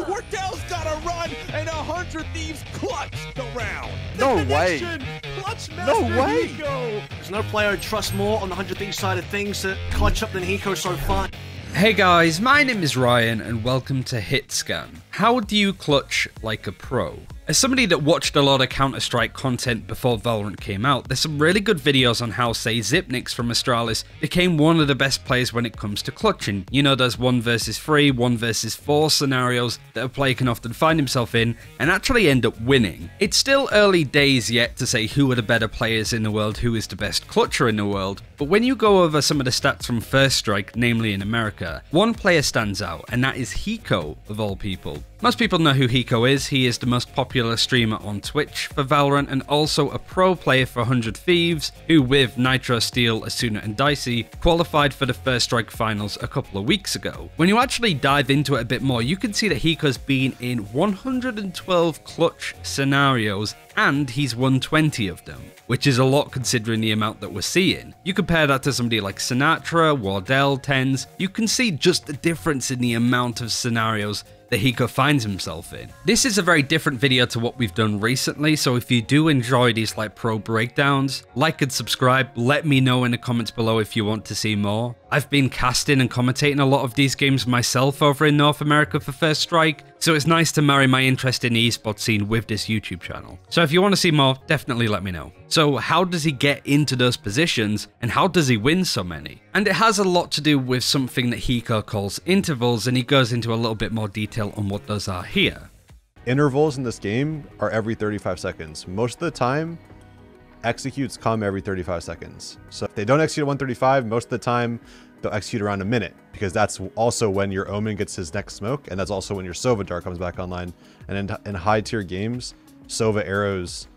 Wardell's got a run, and 100 Thieves clutch the round. No way. Clutch No way. Hiko. There's no player I'd trust more on the 100 Thieves side of things to clutch up than Hiko so far. Hey guys, my name is Ryan and welcome to HitScan. How do you clutch like a pro? As somebody that watched a lot of Counter-Strike content before Valorant came out, there's some really good videos on how, say, Xypnix from Astralis became one of the best players when it comes to clutching. You know, there's 1 versus 3, 1 versus 4 scenarios that a player can often find himself in and actually end up winning. It's still early days yet to say who are the better players in the world, who is the best clutcher in the world, but when you go over some of the stats from First Strike, namely in America, one player stands out, and that is Hiko, of all people. Most people know who Hiko is. He is the most popular streamer on Twitch for Valorant and also a pro player for 100 Thieves, who with Nitro, Steel, Asuna and Dicey qualified for the First Strike finals a couple of weeks ago. When you actually dive into it a bit more, you can see that Hiko's been in 112 clutch scenarios and he's won 20 of them, which is a lot considering the amount that we're seeing. You compare that to somebody like Sinatra, Wardell, Tens, you can see just the difference in the amount of scenarios that Hiko finds himself in. This is a very different video to what we've done recently, so if you do enjoy these like pro breakdowns, like and subscribe, let me know in the comments below if you want to see more. I've been casting and commentating a lot of these games myself over in North America for First Strike, so it's nice to marry my interest in the esports scene with this YouTube channel. So if you want to see more, definitely let me know. So how does he get into those positions and how does he win so many? And it has a lot to do with something that Hiko calls intervals, and he goes into a little bit more detail on what those are here. Intervals in this game are every 35 seconds. Most of the time, executes come every 35 seconds. So if they don't execute at 135, most of the time they'll execute around a minute, because that's also when your Omen gets his next smoke, and that's also when your Sova Dart comes back online. And in high tier games, Sova arrows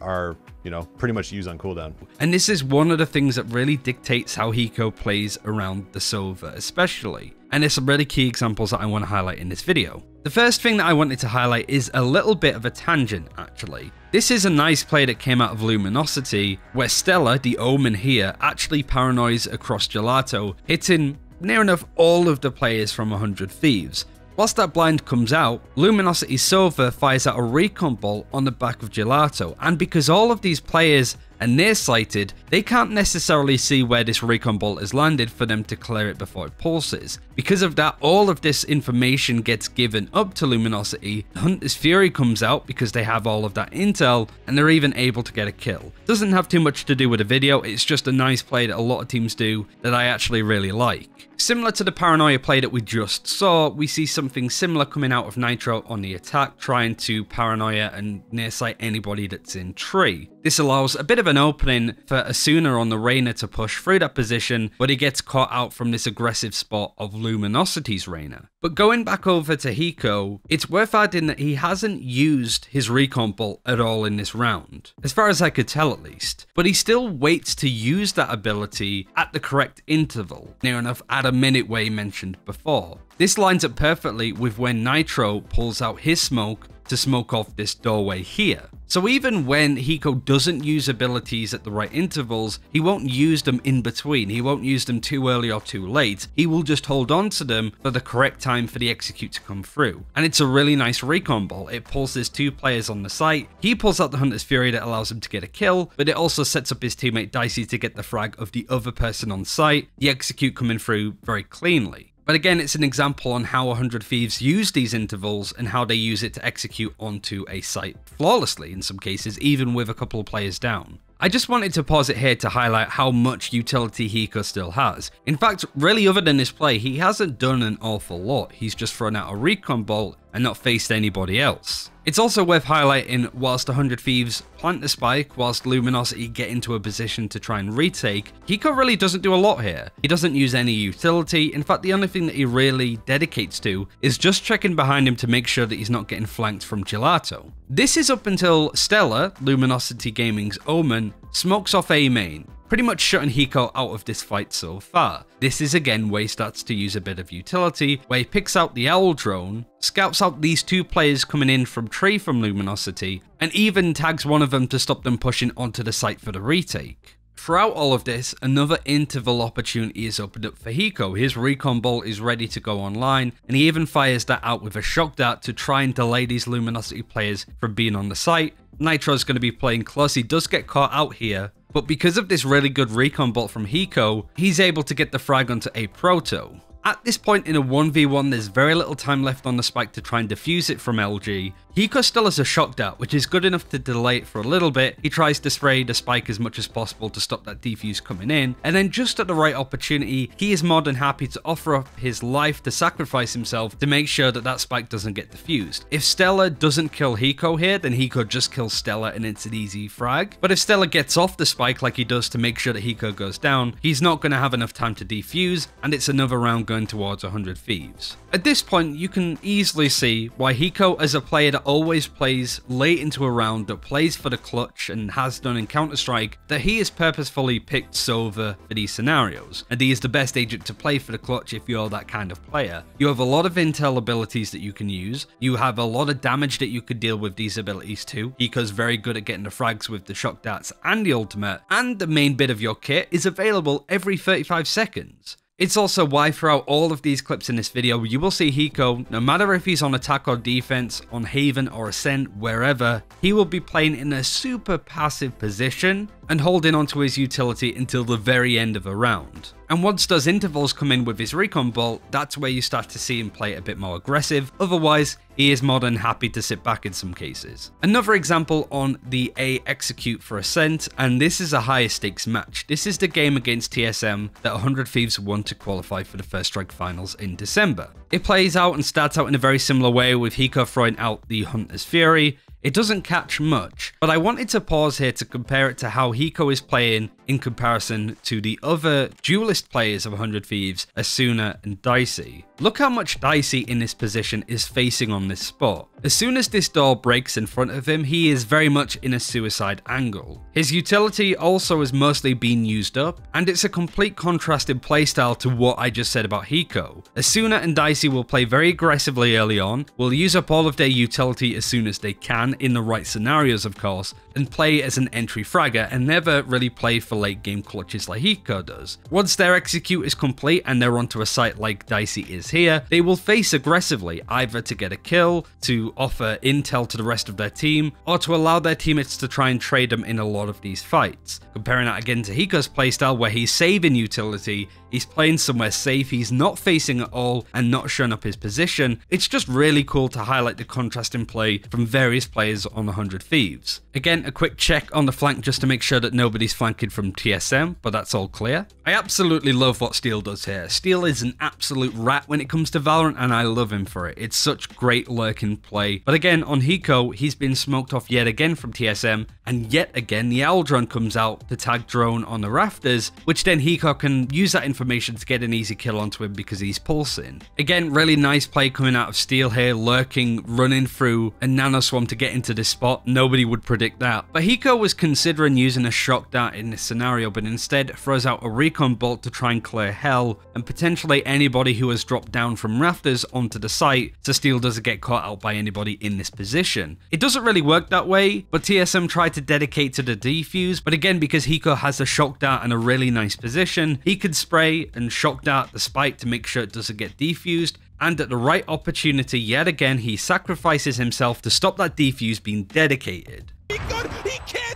are, you know, pretty much used on cooldown. And this is one of the things that really dictates how Hiko plays around the Sova especially. And there's some really key examples that I want to highlight in this video. The first thing that I wanted to highlight is a little bit of a tangent actually. This is a nice play that came out of Luminosity, where Stella, the Omen here, actually paranoids across Gelato, hitting near enough all of the players from 100 Thieves. Whilst that blind comes out, Luminosity's Sova fires out a recon bolt on the back of Gelato, and because all of these players are nearsighted, they can't necessarily see where this recon bolt has landed for them to clear it before it pulses. Because of that, all of this information gets given up to Luminosity. Hunter's Fury comes out because they have all of that intel, and they're even able to get a kill. Doesn't have too much to do with the video, it's just a nice play that a lot of teams do that I actually really like. Similar to the paranoia play that we just saw, we see something similar coming out of Nitro on the attack, trying to paranoia and nearsight anybody that's in tree. This allows a bit of an opening for Asuna on the Reyna to push through that position, but he gets caught out from this aggressive spot of Luminosity's Reyna. But going back over to Hiko, it's worth adding that he hasn't used his recon bolt at all in this round, as far as I could tell at least, but he still waits to use that ability at the correct interval, near enough at a minute Way mentioned before. This lines up perfectly with when Nitro pulls out his smoke to smoke off this doorway here. So even when Hiko doesn't use abilities at the right intervals, he won't use them in between. He won't use them too early or too late. He will just hold on to them for the correct time for the execute to come through. And it's a really nice recon bolt. It pulses 2 players on the site. He pulls out the Hunter's Fury that allows him to get a kill, but it also sets up his teammate Dicey to get the frag of the other person on site, the execute coming through very cleanly. But again, it's an example on how 100 Thieves use these intervals and how they use it to execute onto a site flawlessly in some cases, even with a couple of players down. I just wanted to pause it here to highlight how much utility Hiko still has. In fact, really other than this play, he hasn't done an awful lot. He's just thrown out a recon bolt and not faced anybody else. It's also worth highlighting, whilst 100 Thieves plant the spike, whilst Luminosity get into a position to try and retake, Hiko really doesn't do a lot here. He doesn't use any utility. In fact, the only thing that he really dedicates to is just checking behind him to make sure that he's not getting flanked from Gelato. This is up until Stella, Luminosity Gaming's Omen, smokes off A main, pretty much shutting Hiko out of this fight so far. This is again where he starts to use a bit of utility, where he picks out the Owl drone, scouts out these 2 players coming in from tree from Luminosity, and even tags one of them to stop them pushing onto the site for the retake. Throughout all of this, another interval opportunity is opened up for Hiko. His recon bolt is ready to go online, and he even fires that out with a shock dart to try and delay these Luminosity players from being on the site. Nitro's going to be playing close. He does get caught out here, but because of this really good recon bolt from Hiko, he's able to get the frag onto a Proto. At this point in a 1v1, there's very little time left on the spike to try and defuse it from LG. Hiko still has a shock dart, which is good enough to delay it for a little bit. He tries to spray the spike as much as possible to stop that defuse coming in, and then just at the right opportunity, he is more than happy to offer up his life to sacrifice himself to make sure that that spike doesn't get defused. If Stella doesn't kill Hiko here, then Hiko just kills Stella and it's an easy frag. But if Stella gets off the spike like he does to make sure that Hiko goes down, he's not going to have enough time to defuse, and it's another round going towards 100 Thieves. At this point, you can easily see why Hiko, as a player that always plays late into a round, that plays for the clutch and has done in Counter-Strike, that he has purposefully picked Sova for these scenarios, and he is the best agent to play for the clutch if you're that kind of player. You have a lot of intel abilities that you can use, you have a lot of damage that you could deal with these abilities too. Hiko's very good at getting the frags with the shock darts and the ultimate, and the main bit of your kit is available every 35 seconds. It's also why throughout all of these clips in this video, you will see Hiko, no matter if he's on attack or defense, on Haven or Ascent, wherever, he will be playing in a super passive position and holding onto his utility until the very end of a round. And once those intervals come in with his recon bolt, that's where you start to see him play a bit more aggressive. Otherwise, he is more than happy to sit back in some cases. Another example on the A execute for Ascent, and this is a higher stakes match. This is the game against TSM that 100 Thieves won to qualify for the First Strike Finals in December. It plays out and starts out in a very similar way, with Hiko throwing out the Hunter's Fury. It doesn't catch much, but I wanted to pause here to compare it to how Hiko is playing in comparison to the other duelist players of 100 Thieves, Asuna and Dicey. Look how much Dicey in this position is facing on this spot. As soon as this door breaks in front of him, he is very much in a suicide angle. His utility also is mostly being used up, and it's a complete contrasted playstyle to what I just said about Hiko. Asuna and Dicey will play very aggressively early on, will use up all of their utility as soon as they can, in the right scenarios of course, and play as an entry fragger and never really play for late game clutches like Hiko does. Once their execute is complete and they're onto a site like Dicey is here, they will face aggressively, either to get a kill, to offer intel to the rest of their team, or to allow their teammates to try and trade them in a lot of these fights. Comparing that again to Hiko's playstyle, where he's saving utility, he's playing somewhere safe, he's not facing at all and not showing up his position. It's just really cool to highlight the contrast in play from various players on 100 Thieves. Again, a quick check on the flank just to make sure that nobody's flanking from TSM, but that's all clear. I absolutely love what Steel does here. Steel is an absolute rat when it comes to Valorant, and I love him for it. It's such great lurking play. But again, on Hiko, he's been smoked off yet again from TSM, and yet again the owl drone comes out to tag drone on the rafters, which then Hiko can use that information to get an easy kill onto him because he's pulsing. Again, really nice play coming out of Steel here, lurking, running through a nano swarm to get into this spot. Nobody would predict that. But Hiko was considering using a shock dart in this scenario, but instead throws out a recon bolt to try and clear hell and potentially anybody who has dropped down from rafters onto the site, so Steel doesn't get caught out by anybody in this position. It doesn't really work that way, but TSM tried to dedicate to the defuse, but again, because Hiko has a shock dart in a really nice position, he could spray and shock dart the spike to make sure it doesn't get defused, and at the right opportunity, yet again, he sacrifices himself to stop that defuse being dedicated. He can't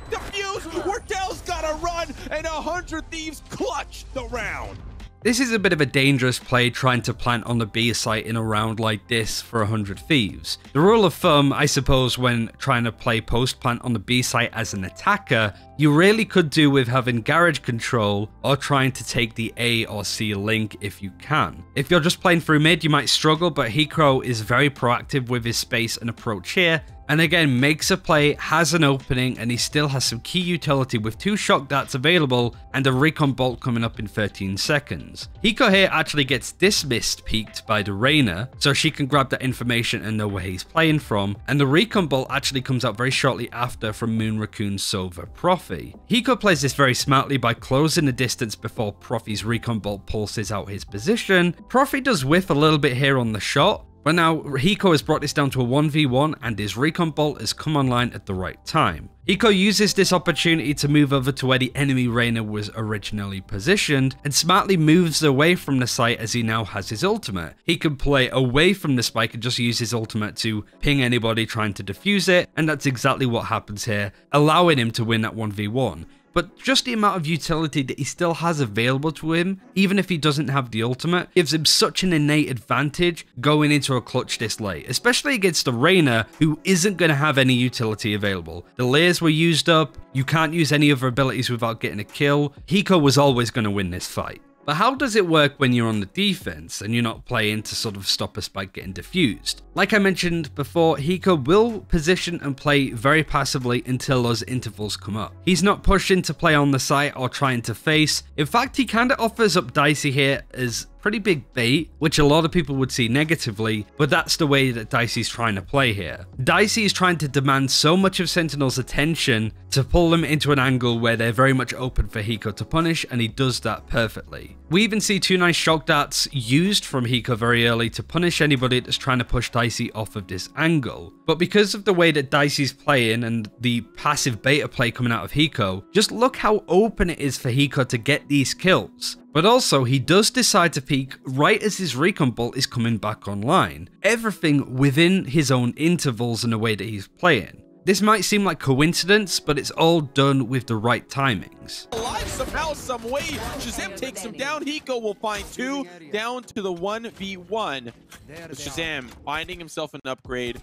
defuse! Wardell's gotta run, and 100 Thieves clutch the round! This is a bit of a dangerous play trying to plant on the B site in a round like this for 100 Thieves. The rule of thumb, I suppose, when trying to play post plant on the B site as an attacker, you really could do with having garage control or trying to take the A or C link if you can. If you're just playing through mid, you might struggle, but Hiko is very proactive with his space and approach here, and again makes a play, has an opening, and he still has some key utility with 2 shock darts available and a recon bolt coming up in 13 seconds. Hiko here actually gets dismissed peeked by the Reyna, so she can grab that information and know where he's playing from, and the recon bolt actually comes out very shortly after from Moon Raccoon Sova Profi. Hiko plays this very smartly by closing the distance before Profi's recon bolt pulses out his position. Profi does whiff a little bit here on the shot, But now Hiko has brought this down to a 1v1 and his recon bolt has come online at the right time. Hiko uses this opportunity to move over to where the enemy Reyna was originally positioned and smartly moves away from the site as he now has his ultimate. He can play away from the spike and just use his ultimate to ping anybody trying to defuse it, and that's exactly what happens here, allowing him to win that 1v1. But just the amount of utility that he still has available to him, even if he doesn't have the ultimate, gives him such an innate advantage going into a clutch this late, especially against the Reyna, who isn't going to have any utility available. The layers were used up, you can't use any other abilities without getting a kill. Hiko was always going to win this fight. But how does it work when you're on the defense and you're not playing to sort of stop a spike getting diffused? Like I mentioned before, Hiko will position and play very passively until those intervals come up. He's not pushing to play on the site or trying to face. In fact, he kind of offers up Dicey here as pretty big bait, which a lot of people would see negatively, but that's the way that Dicey's trying to play here. Dicey is trying to demand so much of Sentinel's attention to pull them into an angle where they're very much open for Hiko to punish, and he does that perfectly. We even see 2 nice shock darts used from Hiko very early to punish anybody that's trying to push Dicey off of this angle. But because of the way that Dicey's playing and the passive beta play coming out of Hiko, just look how open it is for Hiko to get these kills. But also, he does decide to peek right as his recon bolt is coming back online. Everything within his own intervals and the way that he's playing. This might seem like coincidence, but it's all done with the right timings. Alive somehow, some way. Shazam takes him down. Hiko will find 2 down to the 1v1. But Shazam finding himself an upgrade,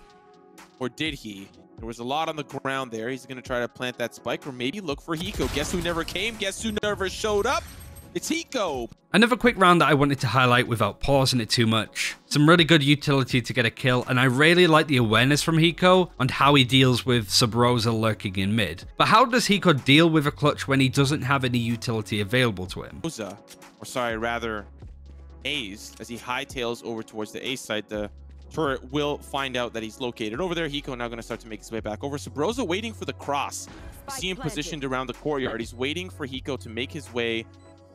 or did he? There was a lot on the ground there. He's going to try to plant that spike or maybe look for Hiko. Guess who never came? Guess who never showed up? It's Hiko. Another quick round that I wanted to highlight without pausing it too much. Some really good utility to get a kill, and I really like the awareness from Hiko on how he deals with Sub-Rosa lurking in mid. But how does Hiko deal with a clutch when he doesn't have any utility available to him? Rather A's, as he hightails over towards the A side. The turret will find out that he's located over there. Hiko now going to start to make his way back over. Sub-Rosa waiting for the cross. You see him positioned around the courtyard. He's waiting for Hiko to make his way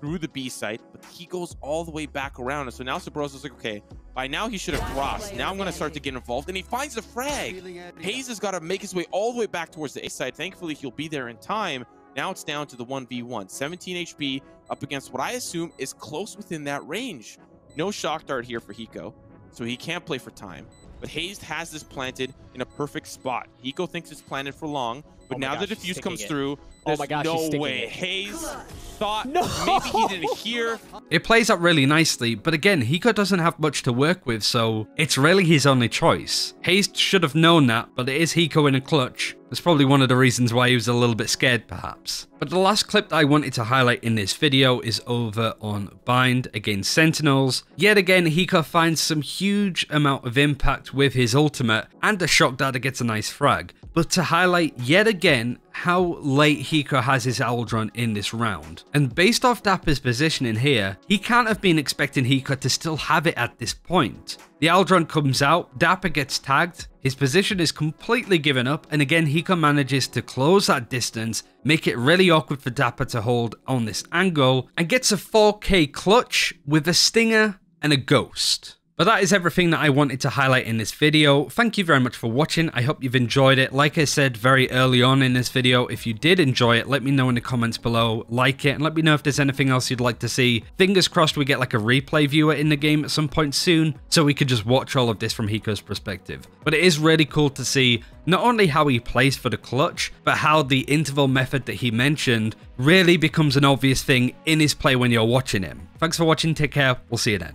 through the B site, but he goes all the way back around. And so now Sub-Rosa's like, okay, by now he should have crossed. Now I'm going to start to get involved, and he finds the frag. Hayes has got to make his way all the way back towards the A side. Thankfully, he'll be there in time. Now it's down to the 1v1. 17 HP up against what I assume is close within that range. No shock dart here for Hiko, so he can't play for time. But Hayes has this planted in a perfect spot. Hiko thinks it's planted for long, but now the defuse comes through. There's no way. Hayes thought maybe he didn't hear. It plays out really nicely, but again, Hiko doesn't have much to work with, so it's really his only choice. Hayes should have known that, but it is Hiko in a clutch. That's probably one of the reasons why he was a little bit scared, perhaps. But the last clip that I wanted to highlight in this video is over on Bind against Sentinels. Yet again, Hiko finds some huge amount of impact with his ultimate, and the shock dart gets a nice frag. But to highlight yet again how late Hiko has his Aldron in this round. And based off Dapper's positioning here, he can't have been expecting Hiko to still have it at this point. The Aldron comes out, Dapper gets tagged, his position is completely given up, and again Hiko manages to close that distance, make it really awkward for Dapper to hold on this angle, and gets a 4K clutch with a stinger and a ghost. But that is everything that I wanted to highlight in this video. Thank you very much for watching. I hope you've enjoyed it. Like I said very early on in this video, if you did enjoy it, let me know in the comments below, like it, and let me know if there's anything else you'd like to see. Fingers crossed we get like a replay viewer in the game at some point soon, so we could just watch all of this from Hiko's perspective. But it is really cool to see not only how he plays for the clutch, but how the interval method that he mentioned really becomes an obvious thing in his play when you're watching him. Thanks for watching, take care, we'll see you then.